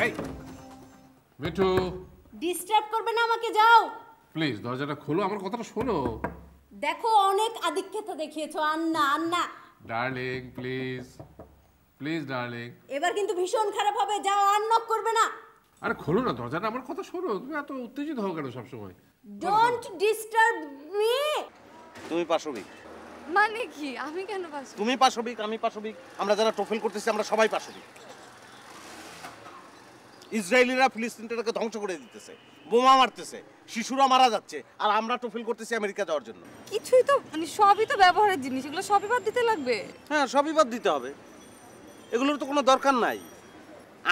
এই মিঠু, ডিস্টার্ব করবে না আমাকে, যাও প্লিজ দরজাটা খোলো, আমার কথাটা শোনো। দেখো অনেক আদিক্ষেতা দেখিয়েছো, আন্না আন্না। Darling please, please darling. এবার কিন্তু ভীষণ খারাপ হবে, যাও, আর নক করবে না। আরে খোলো না দরজাটা, আমার কথা শোনো। তুমি এত উত্তেজিত হও কেন সবসময়? Don't disturb me. তুমি পাশবিক। মানে কি? আমি কেন পাশবিক? তুমি পাশবিক, আমি পাশবিক, আমরা যারা টোফেল করতেছি আমরা সবাই পাশবিক। ইসরায়েলিরা ফিলিস্তিনটাকে ধ্বংস করে দিতেছে, বোমা মারতেছে, শিশুরা মারা যাচ্ছে, আর আমরা টোফেল করতেছি আমেরিকা যাওয়ার জন্য। কিছুই তো মানে সবই তো ব্যবহারের জিনিস, এগুলো সবই বাদ দিতে লাগবে। হ্যাঁ, সবই বাদ দিতে হবে, এগুলোর তো কোনো দরকার নাই।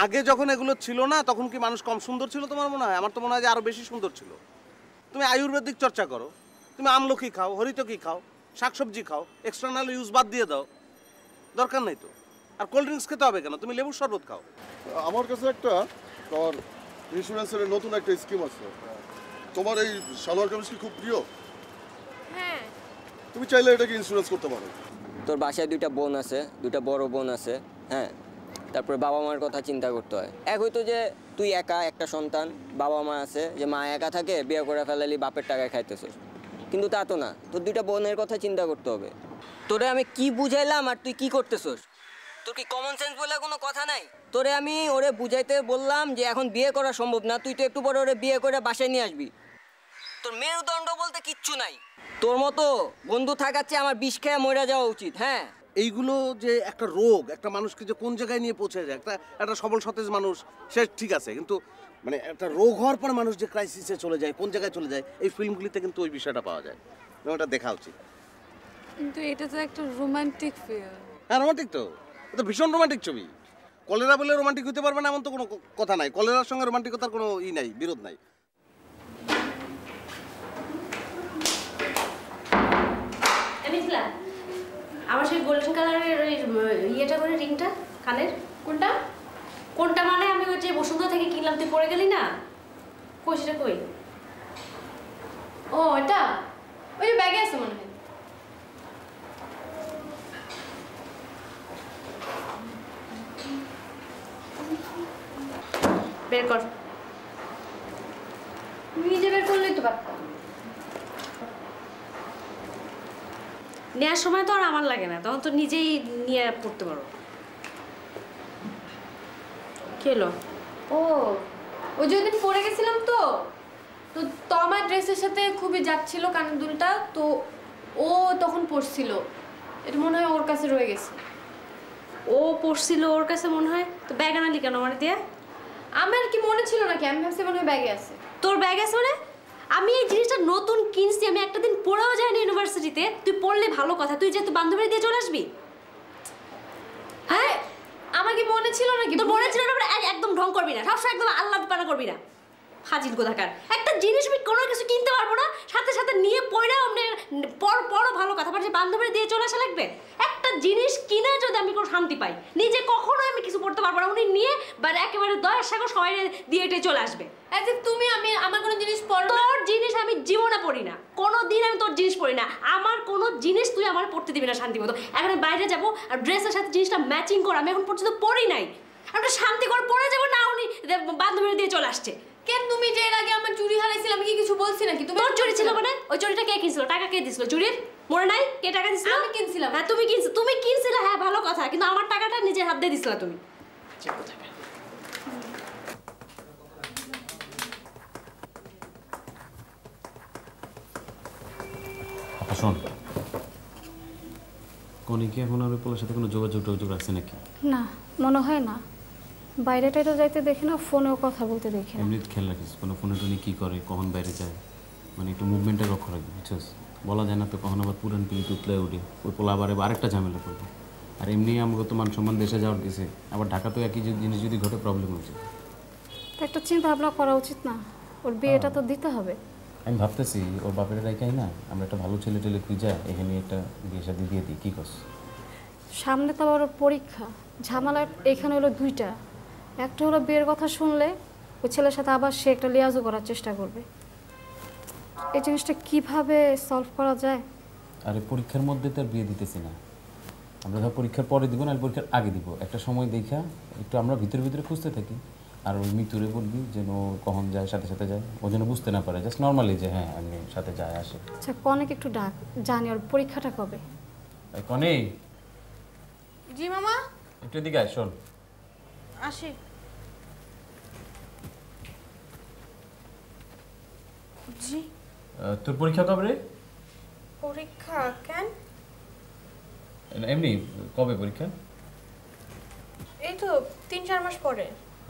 আগে যখন এগুলো ছিল না তখন কি মানুষ কম সুন্দর ছিল তোমার মনে হয়? আমার তো মনে হয় যে আরো বেশি সুন্দর ছিল। তুমি আয়ুর্বেদিক চর্চা করো, তুমি আমলকি খাও, হরিতকি খাও, শাকসবজি খাও, এক্সটার্নাল ইউজ বাদ দিয়ে দাও, দরকার নাই তো। আর কোল্ড ড্রিঙ্কস খেতে হবে কেন? তুমি লেবুর শরবত খাও। আমার কাছে একটা তোমার ইন্স্যুরেন্সের নতুন একটা স্কিম আছে। তোমার এই সালোয়ার কামিজ কি খুব প্রিয়? হ্যাঁ, তুমি চাইলে এটাকে ইন্স্যুরেন্স করতে পারো। তোর বাসায় দুইটা বোন আছে, দুইটা বড় বোন আছে, হ্যাঁ, তারপরে বাবা মার কথা চিন্তা করতে হয়। এক হয়তো যে তুই একা একটা সন্তান, বাবা মা আছে, যে মা একা থাকে, বিয়ে করে ফেলালি, বাপের টাকায় খাইতেছিস, কিন্তু তা তো না, তোর দুইটা বোনের কথা চিন্তা করতে হবে। তোরে আমি কি বুঝাইলাম আর তুই কি করতেছিস? তোর কি কমন সেন্স বলে কোনো কথা নাই? তোরে আমি ওরে বুঝাইতে বললাম যে এখন বিয়ে করা সম্ভব না, তুই তো একটু পরে ওরে বিয়ে করে বাসায় নিয়ে আসবি। তোর মেরুদণ্ড বলতে কিচ্ছু নাই। তোর মতো বন্ধু থাকাচ্ছে আমার বিষ খেয়ে মরে যাওয়া উচিত। হ্যাঁ, এইগুলো যে একটা রোগ, একটা মানুষকে যে কোন জায়গায় নিয়ে পৌঁছে যায়, একটা সবল সতেজ মানুষ সে ঠিক আছে, কিন্তু মানে একটা রোগ হওয়ার পর মানুষ যে ক্রাইসিসে চলে যায়, কোন জায়গায় চলে যায়, এই ফিল্মগুলিতে কিন্তু ওই বিষয়টা পাওয়া যায়। ওটা দেখা উচিত। কিন্তু এটা তো একটা রোমান্টিক ফিল্ম। হ্যাঁ, রোমান্টিক তো, এটা ভীষণ রোমান্টিক ছবি। কলেরা বলে রোমান্টিক হতে পারবে না এমন তো কোনো কথা নাই। কলেরার সঙ্গে রোমান্টিকতার কোনো নাই, বিরোধ নাই। আমার সেই গোল্ডেন কালারের ওই ইয়েটা করে রিংটা কানের, কোনটা কোনটা মানে আমি ওই যে বসুন্ধরা থেকে কিনলাম, তুই পরে গেলি না, কই সেটা কই? ও এটা ওই যে ব্যাগে আছে মনে হয়। বের কর। নিজে বের করলেই তো পারতাম। নেওয়ার সময় তো আর আমার লাগে না, তখন তো নিজেই নিয়ে পড়তে পারো। কি হলো? ও ওই যেদিন পরে গেছিলাম তো তো তো আমার ড্রেসের সাথে খুবই যাচ্ছিল কানের দুলটা, তো ও তখন পরছিল, এটা মনে হয় ওর কাছে রয়ে গেছে। ও পড়ছিল ওর কাছে মনে হয়, তো ব্যাগ আনালি কেন আমার দিয়ে? আমার কি মনে ছিল নাকি? আমি ভাবছি মনে হয় ব্যাগে আছে। তোর ব্যাগ আছে মানে? আমি এই জিনিসটা নতুন কিনছি, আমি একটা দিন পড়েও যাইনি ইউনিভার্সিটিতে। তুই পড়লে ভালো কথা, তুই যে তুই বান্ধবী দিয়ে চলে আসবি। হ্যাঁ, আমার কি মনে ছিল নাকি? তোর মনে ছিল না? একদম ঢং করবি না, সবসময় একদম আল্লাহ পানা করবি না, হাজির কোথাকার। একটা জিনিস আমি কোনো কিছু কিনতে পারবো না, সাথে সাথে নিয়ে পড়াও পড়ো ভালো কথা, যে বান্ধবী দিয়ে চলে আসা লাগবে। একটা জিনিস কিনে যদি আমি কোনো শান্তি পাই, নিজে কখনোই আমি কিছু পড়তে পারবো না, উনি নিয়ে বা একেবারে দয়ার সাগর সবাই দিয়ে চলে আসবে। তুমি আমি আমার কোনো জিনিস পড়ো? তোর জিনিস আমি জীবনে পড়ি না, কোনোদিন আমি তোর জিনিস পড়ি না। আমার কোনো জিনিস তুই আমার পড়তে দিবি না শান্তি মতো। এখন আমি বাইরে যাবো আর ড্রেসের সাথে জিনিসটা ম্যাচিং কর, আমি এখন পর্যন্ত পড়ি নাই। একটা শান্তি করে পড়ে যাবো না, উনি বান্ধবীরা দিয়ে চলে আসছে। কেন তুমি যে এর আগে আমার চুড়ি হারাইছিল, আমি কি কিছু বলছি নাকি? তুমি তোর চুরি ছিল মানে? ওই চুরিটা কে কিনছিল? টাকা কে দিছিল চুরির? মনে নাই কে টাকা দিছিল? আমি কিনছিলাম। হ্যাঁ তুমি কিনছিলে, হ্যাঁ ভালো কথা, কিন্তু আমার টাকাটা নিজের হাত দিয়ে দিছিল তুমি। শোন, কনিকে এখন আর পোলার সাথে কোনো যোগাযোগ রাখছে নাকি? না, মনে হয় না। বাইরেটাই তো যাইতে দেখি না, ফোনেও কথা বলতে দেখি না। এমনি খেয়াল রাখিস, কোনো ফোনে টোনে কী করে, কখন বাইরে যায়, মানে একটু মুভমেন্টটা লক্ষ্য রাখবি, বুঝছিস? বলা যায় না তো, কখন আবার পুরান পিড়ি তুতলে উঠে ওই পোলা আবার আরেকটা ঝামেলা করবে। আর এমনি আমাকে তো মান সম্মান দেশে যাওয়ার গেছে, আবার ঢাকাতেও একই জিনিস যদি ঘটে প্রবলেম হয়েছে। তো একটা চিন্তা ভাবনা করা উচিত না? ওর বিয়েটা তো দিতে হবে। আমি ভাবতেছি ওর বাপের রেখাই না, আমরা একটা ভালো ছেলে টেলে খুঁজা এখানে একটা বিয়ে শাদী দিয়ে দিই, কী করছ? সামনে তো আবার ওর পরীক্ষা, ঝামেলা এখানে হলো দুইটা। একটা হলো বিয়ের কথা শুনলে ওই ছেলের সাথে আবার সে একটা লিয়াজও করার চেষ্টা করবে। এই জিনিসটা কিভাবে সলভ করা যায়? আরে পরীক্ষার মধ্যে তো আর বিয়ে দিতেছি না, আমরা ধর পরীক্ষার পরে দিব না, পরীক্ষার আগে দিব, একটা সময় দেখা একটু আমরা ভিতরে ভিতরে খুঁজতে থাকি। আর ওই মিতুরে বলবি যেন কখন যায়, সাথে সাথে যায়, ও যেন বুঝতে না পারে, জাস্ট নর্মালি যে হ্যাঁ আমি সাথে যায় আসে। আচ্ছা কনেকে একটু ডাক, জানি ওর পরীক্ষাটা কবে। কনে, জি মামা। একটু এদিকে আয়, শোন। আসি। জি। তোর পরীক্ষা কবে রে? পরীক্ষা কেন? এমনি কবে পরীক্ষা? এই তো 3-4 মাস পরে।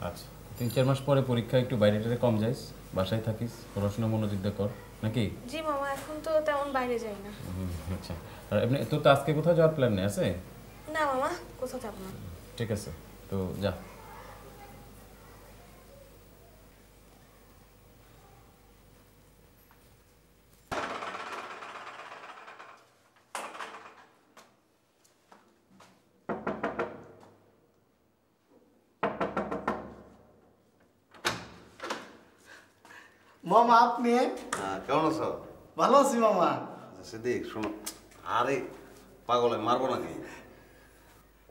আচ্ছা 3-4 মাস পরে পরীক্ষা, একটু বাইরে টাইরে কম যাইস, বাসায় থাকিস, পড়াশোনা মনোযোগ দিয়ে কর, নাকি? জি মামা, এখন তো তেমন বাইরে যাই না। আচ্ছা, আর এমনি তোর তো আজকে কোথাও যাওয়ার প্ল্যান নেই আছে? না মামা, কোথাও যাব না। ঠিক আছে, তো যা। মামা আপনি? কেমন আছো? ভালো আছি মামা। সিদ্দিক শোনো, আরে পাগলে মারবো নাকি?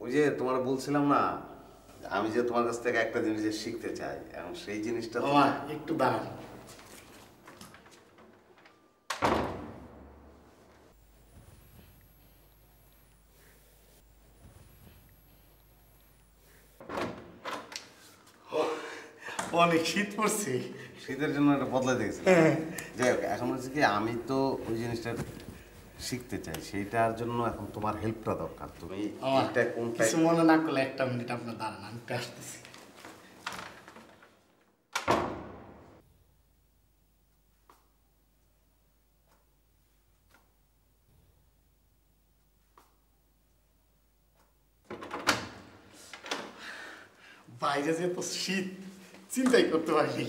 ওই যে তোমার বলছিলাম না, আমি যে তোমার কাছ থেকে একটা জিনিস শিখতে চাই, এখন সেই জিনিসটা মামা একটু দাঁড়ান। অনেক শীত পড়ছে, শীতের জন্য এটা বদলাই দিয়েছি। যাই হোক, এখন হচ্ছে কি আমি তো ওই জিনিসটা শিখতে চাই, সেইটার জন্য এখন তোমার হেল্পটা দরকার। তুমি এটা কোনটা কিছু মনে না করলে একটা মিনিট আপনার দাঁড়ান, আমি একটু আসতেছি। বাইরে যে তো শীত, চিন্তাই করতে পারিনি।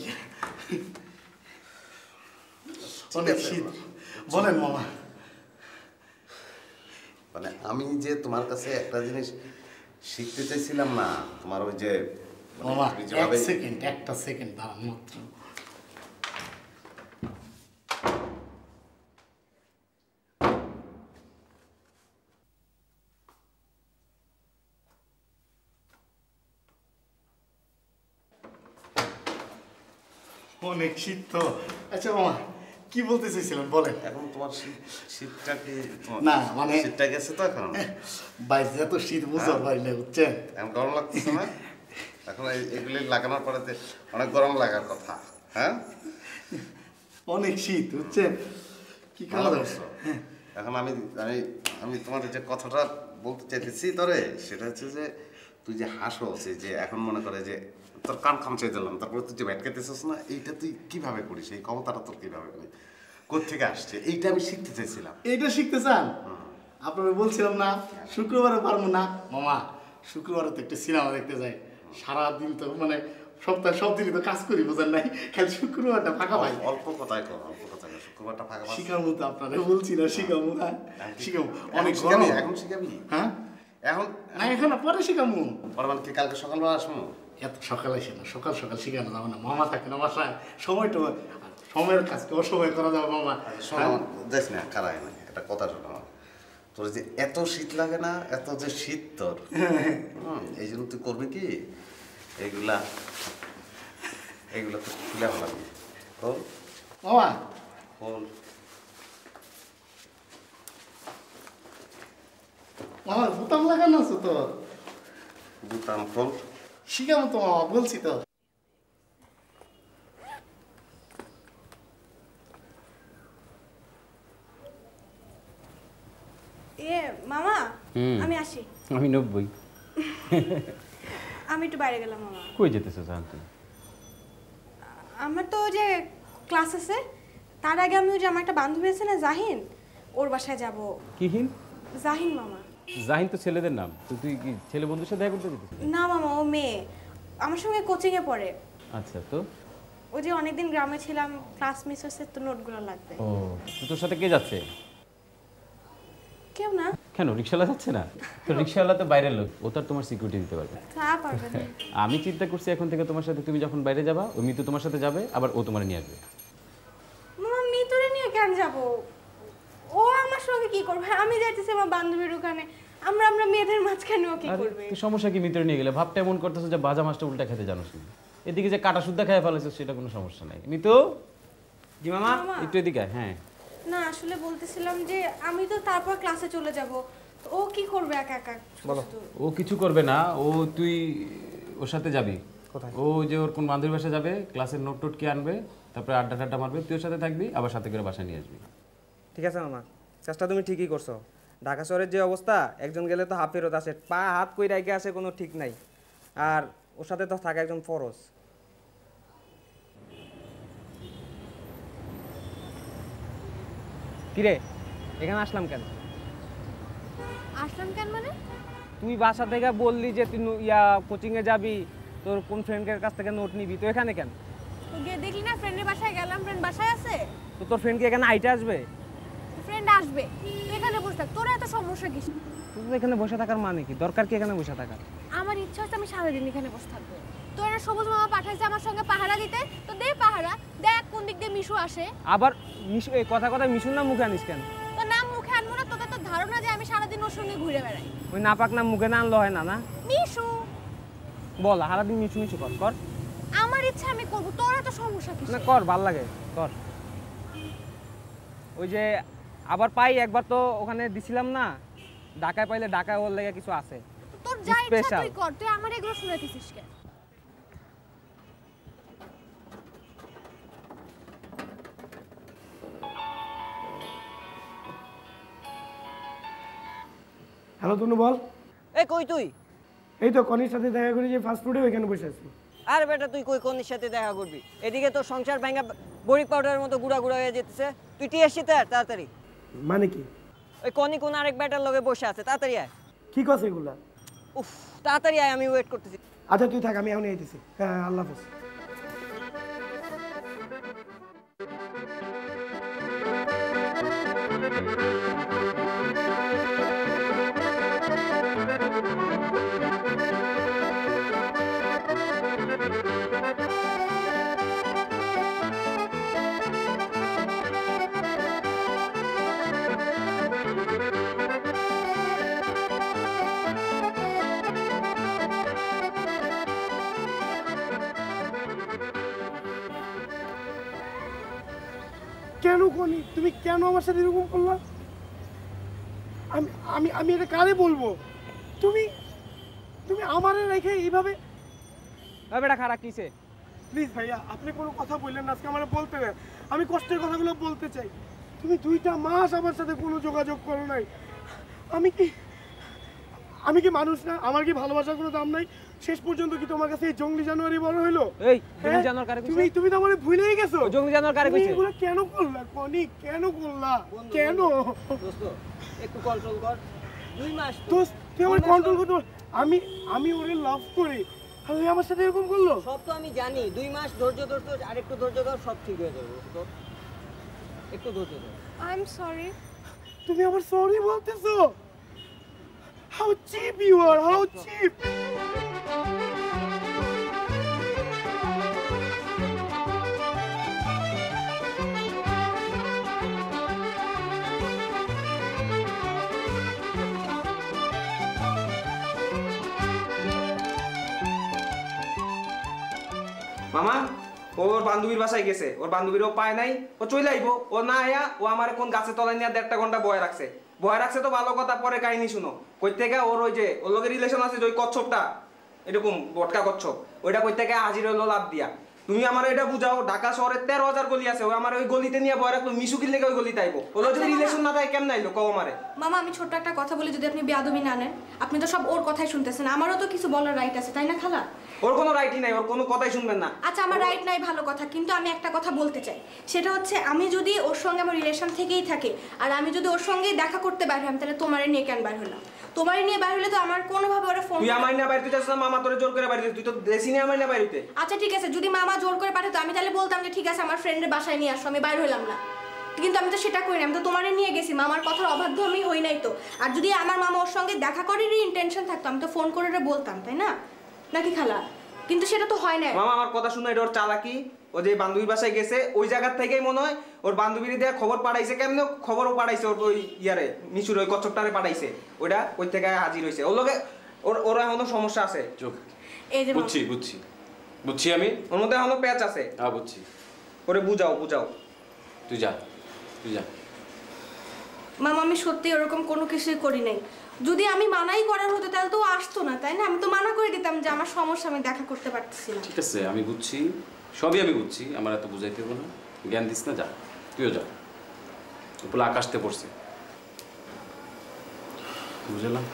অনেক শীত। বলেন মামা। মানে আমি যে তোমার কাছে একটা জিনিস শিখতে চাইছিলাম না, তোমার ওই যে মামা এক সেকেন্ড, একটা সেকেন্ড দাঁড়ান মাত্র। অনেক শীত তো। আচ্ছা মামা কি বলতে চাইছিলেন বলেন। এখন তোমার শীতটা কি না মানে শীতটা গেছে তো এখন? বাইরে এত শীত বুঝতে পারি না, বুঝছেন? এখন গরম লাগতেছে না? এখন এগুলি লাগানোর পরে অনেক গরম লাগার কথা। হ্যাঁ অনেক শীত, বুঝছেন? কি খাওয়া এখন আমি আমি আমি তোমার যে কথাটা বলতে চাইতেছি তোরে, সেটা হচ্ছে যে তুই যে হাসো, যে এখন মনে করে যে তোর কান খামচে দিলাম, তারপরে তুই যে ব্যাটকাইতেছিস না, এইটা তুই কিভাবে করিস, এই ক্ষমতাটা তোর কিভাবে করিস, কোত্থেকে আসছে, এইটা আমি শিখতে চাইছিলাম। এইটা শিখতে চান? আপনাকে বলছিলাম না শুক্রবারে পারবো না মামা, শুক্রবারে তো একটা সিনেমা দেখতে যাই, সারাদিন তো মানে সপ্তাহে সব দিনই তো কাজ করি, বোঝেন নাই, খালি শুক্রবারটা ফাঁকা পাই। অল্প কথায় কর, অল্প কথায় কর, শুক্রবারটা ফাঁকা পাই। শিখাবো তো আপনারা, বলছি না শিখাবো। হ্যাঁ শিখাবো, অনেক শিখাবি, গরম। এখন শিখাবি? হ্যাঁ এখন না, এখন না, পরে শিখাবো। পরে মানে কি কালকে সকালবেলা আসবো? এত সকালে আসে না, সকাল সকাল শিখানো যাবে না, মামা থাকে না বাসায়, সময়টা সময়ের কাজকে অসময় করা যাবে মামা। শোনো দেখ না, খারাপ না, একটা কথা শোনো, তোর যে এত শীত লাগে না, এত যে শীত তোর, এই জন্য তুই করবি কি, এইগুলা এইগুলা তো খুলে ফেলাবি। খোল মামা, খোল। মামা বোতাম লাগানো আছে তো, বুতাম খোল। শিখাবো তো মামা, বলছি তো। মামা আমি আসি। আমি 90। আমি একটু বাইরে গেলাম মামা। কই যেতেছো জান তুমি? আমার তো যে ক্লাস আছে, তার আগে আমি ওই যে আমার একটা বান্ধবী আছে না জাহিন, ওর বাসায় যাব। কিহিন? জাহিন মামা। জাহিন তো ছেলেদের নাম, তো তুই কি ছেলে বন্ধুর সাথে দেখা করতে যেতেছিস? না মামা, ও মেয়ে, আমার সঙ্গে কোচিং এ পড়ে। আচ্ছা, তো ওই যে অনেকদিন গ্রামে ছিলাম, ক্লাস মিস হয়েছে, তো নোটগুলো লাগবে। ও তো তোর সাথে কে যাচ্ছে? কেউ না। কেন, রিক্সাওয়ালা যাচ্ছে না? তো রিক্সাওয়ালা তো বাইরের লোক, ও তো আর তোমার সিকিউরিটি দিতে পারবে। তা পারবে না। আমি চিন্তা করছি এখন থেকে তোমার সাথে, তুমি যখন বাইরে যাবা ও মিতু তোমার সাথে যাবে, আবার ও তোমার নিয়ে আসবে। মামা মিতুরে নিয়ে কেন যাব? ও আমার সঙ্গে কি করবে? আমি যাইতেছি আমার বান্ধবীর ওখানে, আমরা আমরা মেয়েদের মাঝখানেও কি আরে করবে? তুই সমস্যা কি ভিতরে নিয়ে গেলে? ভাবটা এমন করতেছ যে ভাজা মাছটা উল্টা খেতে জানোস না। এদিকে যে কাটা সুদ্ধা খেয়ে ফেলেছিস সেটা কোনো সমস্যা নাই। মিতু, জি মামা। একটু এদিকে আয়। হ্যাঁ না আসলে বলতেছিলাম যে আমি তো তারপর ক্লাসে চলে যাব, ও কি করবে একা একা? বলো। ও কিছু করবে না, তুই ওর সাথে যাবি। কোথায়? ও যে ওর কোন বান্ধবীর বাসায় যাবে, ক্লাসের নোট টোট কি আনবে, তারপরে আড্ডা টাড্ডা মারবে, তুই ওর সাথে থাকবি, আবার সাথে করে বাসায় নিয়ে আসবি। ঠিক আছে মামা, কাজটা তুমি ঠিকই করছো। ঢাকা শহরের যে অবস্থা, একজন গেলে তো হাফ ফেরত আসে, পা হাত কই রাইকে আসে কোনো ঠিক নাই। আর ওর সাথে তো থাকা একজন ফরজ। কিরে এখানে আসলাম কেন? আসলাম কেন মানে? তুই বাসা থেকে বললি যে তুই কোচিংয়ে যাবি, তোর কোন ফ্রেন্ডের কাছ থেকে নোট নিবি, তো এখানে কেন? তো গিয়ে দেখলি না ফ্রেন্ডের বাসায় গেলাম, ফ্রেন্ড বাসায় আছে। তো তোর ফ্রেন্ড কি এখানে আইতে আসবে? ফ্রেন্ড আসবে, তুই এখানে বসে থাক, তোর এত সমস্যা কি? তুই এখানে বসে থাকার মানে কি? দরকার কি এখানে বসে থাকার? আমার ইচ্ছা হচ্ছে আমি সারাদিন এখানে বসে থাকবো। তোরা সবুজ মামা পাঠাইছে আমার সঙ্গে পাহারা দিতে, তো দে পাহারা, দেখ কোন দিক দিয়ে মিশু আসে। আবার মিশু, এই কথা মিশুর নাম মুখে আনিস কেন? তো নাম মুখে আনবো না, তোদের তো ধারণা যে আমি সারাদিন ওর সঙ্গে ঘুরে বেড়াই। ওই নাপাক নাম মুখে না আনলো হয় না? না মিশু বল, সারাদিন মিশু মিশু কর কর। আমার ইচ্ছা আমি করবো, তোর এত সমস্যা কি? না কর, ভাল লাগে কর। ওই যে আবার পাই একবার তো ওখানে দিছিলাম না, ঢাকায় পাইলে ঢাকায় ওর লেগে কিছু আছে। তোর যা ইচ্ছা স্পেশাল। তুই কর, তুই আমার এগুলো শুনাইতেছিস কেন? হ্যালো তনু বল। এই কই তুই? এই তো কনির সাথে দেখা করি যে ফাস্ট ফুডে ওইখানে বসে আছি। আরে বেটা তুই কই কোনের সাথে দেখা করবি? এদিকে তোর সংসার ভাঙা বড়ি পাউডারের মতো গুড়া গুড়া হয়ে যেতেছে। তুই টিএসসি তে তাড়াতাড়ি। মানে কি? ওই কনি কোন আরেক ব্যাটার লগে বসে আছে, তাড়াতাড়ি আয়। কি কথা এগুলা? উফ তাড়াতাড়ি আয়, আমি ওয়েট করতেছি। আচ্ছা তুই থাক, আমি এখনই আইতেছি। হ্যাঁ আল্লাহ হাফেজ। কেন কনি, তুমি কেন আমার সাথে এরকম করলা? আমি আমি আমি এটা কারে বলবো? তুমি তুমি আমারে রেখে এইভাবে? ওই বেটা খারাপ কিসে? প্লিজ ভাইয়া আপনি কোনো কথা বললেন না, আজকে আমার বলতে দেন, আমি কষ্টের কথাগুলো বলতে চাই। তুমি 2টা মাস আমার সাথে কোনো যোগাযোগ করো নাই। আমি কি মানুষ না? আমার কি ভালোবাসার কোনো দাম নাই? শেষ পর্যন্ত কি তোমার কাছে এই জঙ্গলি জানোয়ারি বড় হইলো? এই জঙ্গলি জানোয়ার কারে কইছে? তুমি তো আমারে ভুলেই গেছো। জঙ্গলি জানোয়ার কারে কইছে? এগুলো কেন করলা কনি? কেন করলা? কেন? দোস্ত একটু কন্ট্রোল কর। 2 মাস দোস্ত তুই আমার কন্ট্রোল করতে পার? আমি ওরে লাভ করি আর ওই আমার সাথে এরকম করলো? সব তো আমি জানি। 2 মাস ধৈর্য ধর, তো আর একটু ধৈর্য ধর, সব ঠিক হয়ে যাবে। দোস্ত একটু ধৈর্য ধর। I am sorry. তুমি আমার সরি বলতেছো? How cheap you are, how cheap. মামা ওর বান্ধবীর বাসায় গেছে, ওর বান্ধবীরও পায় নাই, ও চলে আইবো। ও না আয়া ও আমার কোন গাছে তলায় নিয়ে 1.5 ঘন্টা বয়ে রাখছে। তো ভালো কথা, পরে কাহিনী শুনো। কই থেকে ওর ওই যে ওর লগে রিলেশন আছে যে ওই কচ্ছপটা, এরকম বটকা কচ্ছপ, ওইটা কই থেকে হাজির হলো লাভ দিয়া। তুমি আমার এটা বুঝাও, ঢাকা শহরে 13,000 গলি আছে, ও আমার ওই গলিতে নিয়ে বয়ে রাখলো, মিশু কিনলে ওই গলিতে আইবো। ওর যদি রিলেশন না থাকে কেমন আইলো কও আমারে? মামা আমি ছোট্ট একটা কথা বলি, যদি আপনি বেয়াদবি না নেন। আপনি তো সব ওর কথাই শুনতেছেন, আমারও তো কিছু বলার রাইট আছে তাই না খালা? ওর কোনো রাইটই নাই, ওর কোনো কথাই শুনবেন না। আচ্ছা আমার রাইট নাই ভালো কথা, কিন্তু আমি একটা কথা বলতে চাই, সেটা হচ্ছে আমি যদি ওর সঙ্গে আমার রিলেশন থেকেই থাকে আর আমি যদি ওর সঙ্গেই দেখা করতে বাইরে হলাম, তাহলে তোমারে নিয়ে কেন বাইর হলাম? তোমারে নিয়ে বাইর হলে তো আমার কোনোভাবে ওরা ফোন। তুই আমার না বাইরে যাস না, মামা তোরে জোর করে বাইরে, তুই তো দেশি নিয়ে আমার না বাইরেতে। আচ্ছা ঠিক আছে, যদি মামা জোর করে পাঠাতো আমি তাহলে বলতাম যে ঠিক আছে আমার ফ্রেন্ডের বাসায় নিয়ে আসো, আমি বাইর হলাম না। কিন্তু আমি তো সেটা করি না, আমি তো তোমারে নিয়ে গেছি, মামার কথার অবাধ্য আমি হই নাই তো। আর যদি আমার মামা ওর সঙ্গে দেখা করারই ইন্টেনশন থাকতো আমি তো ফোন করে বলতাম, তাই না? নাকি খালা? কিন্তু সেটা তো হয় না। মামা আমার কথা শুনে, এটা ওর চালাকি। ও যে বান্ধবীর বাসায় গেছে ওই জায়গার থেকেই মনে হয় ওর বান্ধবীর দেয়া খবর পাঠাইছে, কেমনে খবরও পাঠাইছে ওর ওই ইয়ারে মিশুর ওই কচ্ছপটারে পাঠাইছে, ওইটা ওই থেকে হাজির হয়েছে। ওর লগে ওর এখনো সমস্যা আছে। চুপ। এই যে বুঝছি বুঝছি বুঝছি আমি। ওর মধ্যে এখনো প্যাচ আছে। হ্যাঁ বুঝছি। ওরে বুঝাও। তুই যা। মামা আমি সত্যি ওরকম কোনো কিছুই করি নাই। যদি আমি মানাই করার হতো তাহলে তো ও আসতো না, তাই না? আমি তো মানা করে দিতাম যে আমার সমস্যা, আমি দেখা করতে পারতেছি না। ঠিক আছে আমি বুঝছি, সবই আমি বুঝছি, আমার এত বুঝাইতে হবে না, জ্ঞান দিস না, যা তুইও যা। বলে আকাশতে পড়ছে, বুঝলাম।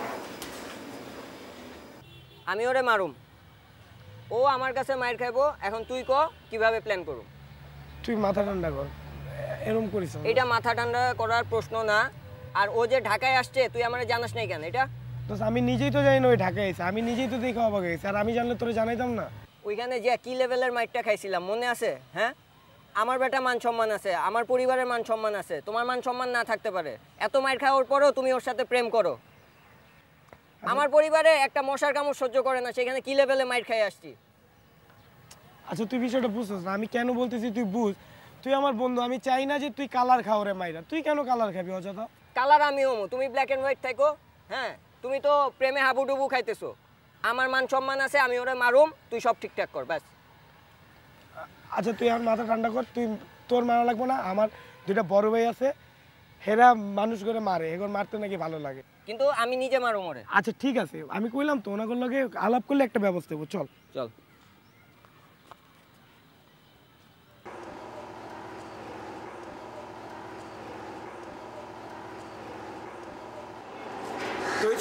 আমি ওরে মারুম, ও আমার কাছে মাইর খাইবো। এখন তুই ক কিভাবে প্ল্যান করুম? তুই মাথা ঠান্ডা কর, এরকম করিস না। এটা মাথা ঠান্ডা করার প্রশ্ন না। আর ও যে ঢাকায় আসছে তুই আমারে জানাস নাই কেন? এটা আমি নিজেই তো জানি না ওই ঢাকায় এসে, আমি নিজেই তো দেখে অবাক হয়েছি। আর আমি জানলে তোরে জানাইতাম না? ওইখানে যে কি লেভেলের মাইরটা খাইছিলাম মনে আছে? হ্যাঁ, আমার বেটা মান সম্মান আছে, আমার পরিবারের মান সম্মান আছে, তোমার মান সম্মান না থাকতে পারে। এত মাইর খাওয়ার পরেও তুমি ওর সাথে প্রেম করো। আমার পরিবারে একটা মশার কামড় সহ্য করে না, সেখানে কি লেভেলে মাইর খাই আসছি। আচ্ছা তুই বিষয়টা বুঝছিস না, আমি কেন বলতেছি তুই বুঝ। তুই আমার বন্ধু, আমি চাই না যে তুই কালার খাও রে মাইরা। তুই কেন কালার খাবি অযথা? কালার আমি হমু, তুমি ব্ল্যাক এন্ড হোয়াইট থাকো। হ্যাঁ, তুমি তো প্রেমে হাবুডুবু খাইতেছো। আমার মান সম্মান আছে, আমি ওরে মারুম, তুই সব ঠিকঠাক কর ব্যাস। আচ্ছা তুই আমার মাথা ঠান্ডা কর, তুই তোর মারা লাগবো না। আমার দুইটা বড় ভাই আছে, হেরা মানুষ করে মারে, এগুলো মারতে নাকি ভালো লাগে। কিন্তু আমি নিজে মারুম ওরে। আচ্ছা ঠিক আছে, আমি কইলাম তো ওনাগুলোর লগে আলাপ করলে একটা ব্যবস্থা হবো। চল চল।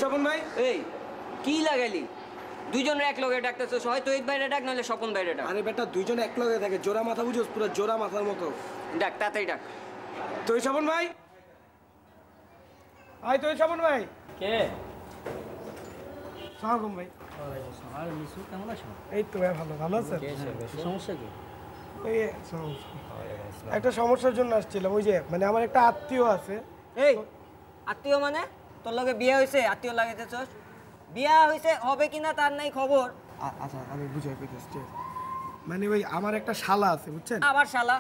স্বপন ভাই, এই কি লাগাইলি? দুইজনের এক লগে ডাকতেছো, হয় তৈত বাইরে ডাক, নাহলে স্বপন বাইরে ডাক। আরে বেটা দুইজন এক লগে থাকে, জোড়া মাথা বুঝোস, পুরো জোড়া মাথার মতো। ডাক, তাড়াতাড়ি ডাক। তুই স্বপন ভাই, আয় তুই স্বপন ভাই। কে? সালাম ভাই। আর মিশু কেমন আছো? এই তো ভাই ভালো। ভালো আছেন? সমস্যা কি? ওই একটা সমস্যার জন্য আসছিলাম। ওই যে মানে আমার একটা আত্মীয় আছে। এই আত্মীয় মানে? তোর লগে বিয়ে হয়েছে, আত্মীয় লাগাইতেছস? বিয়া হয়েছে হবে কিনা তার নাই খবর। আচ্ছা আমি বুঝাই পেতেছি। মানে ওই আমার একটা শালা আছে, বুঝছেন? আবার শালা?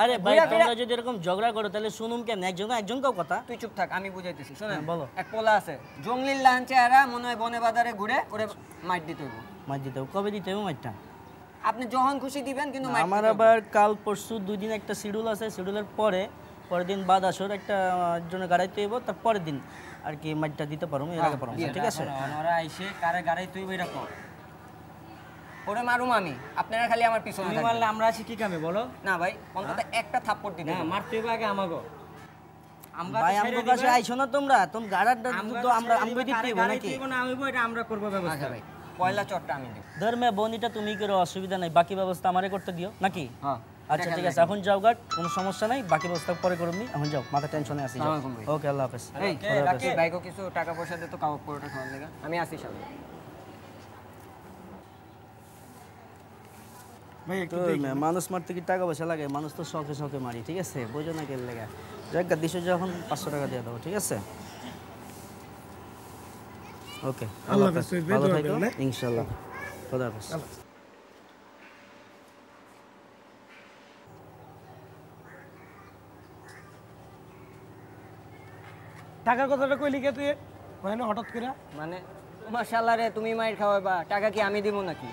আরে ভাই তোমরা যদি এরকম ঝগড়া করো তাহলে শুনুম কেন? একজন কেউ কথা। তুই চুপ থাক, আমি বুঝাইতেছি। শুনেন, বলো। এক পোলা আছে, জঙ্গলির লাহান চেহারা, মনে হয় বনে বাজারে ঘুরে, ওরে মাইর দিতে হইব। মাইর দিতে হবে? কবে দিতে হবে মাইরটা? আপনি যখন খুশি দিবেন, কিন্তু আমার আবার কাল পরশু 2 দিন একটা শিডিউল আছে। শিডিউলের পরের দিন বাদ আসর একটা জন্য গাড়াইতে হইব, তার পরের দিন আর কি মাইরটা দিতে পারো, এর আগে পারো। ঠিক আছে? ওরা আইসে কারে গাড়াই তুই বইরা কর, ওরে মারুম আমি, আপনারা খালি আমার পিছনে থাকবেন। মারলে আমরা আছি কি কামে বলো? না ভাই, অন্তত একটা থাপ্পড় দিতে না, মারতে হবে আগে আমাগো। আমরা ভাই আমাদের কাছে আইছো না তোমরা, তুমি গাড়াটা তো আমরা দিতে হইব নাকি? না হইব, এটা আমরা করব ব্যবস্থা। ভাই পয়লা চটটা আমি দেব। ধর্মে বনিটা তুমি করো, অসুবিধা নাই, বাকি ব্যবস্থা আমারে করতে দিও নাকি? হ্যাঁ আচ্ছা ঠিক আছে, এখন যাও গার্ড, কোনো সমস্যা নাই, বাকি ব্যবস্থা পরে করব নি। এখন যাও, মাথা টেনশনে আসি। ওকে, আল্লাহ হাফেজ। এই রাখি ভাইকে কিছু টাকা পয়সা দে তো, কাবাব পরোটা খাওয়ার লাগা। আমি আসি সামনে। ভাই একটু মানুষ মারতে কি টাকা পয়সা লাগে? মানুষ তো শখে শখে মারি, ঠিক আছে? বোঝো না কেন লেগে। যাক দিশো, যখন 500 টাকা দিয়ে দাও, ঠিক আছে? ওকে, আল্লাহ হাফেজ, ভালো থাকো ইনশাআল্লাহ। খোদা হাফেজ। টাকার কথাটা কইলি কে তুই মানে হঠাৎ করে? মানে তোমার শালারে তুমি মাইর খাওয়াবা, টাকা কি আমি দিব নাকি?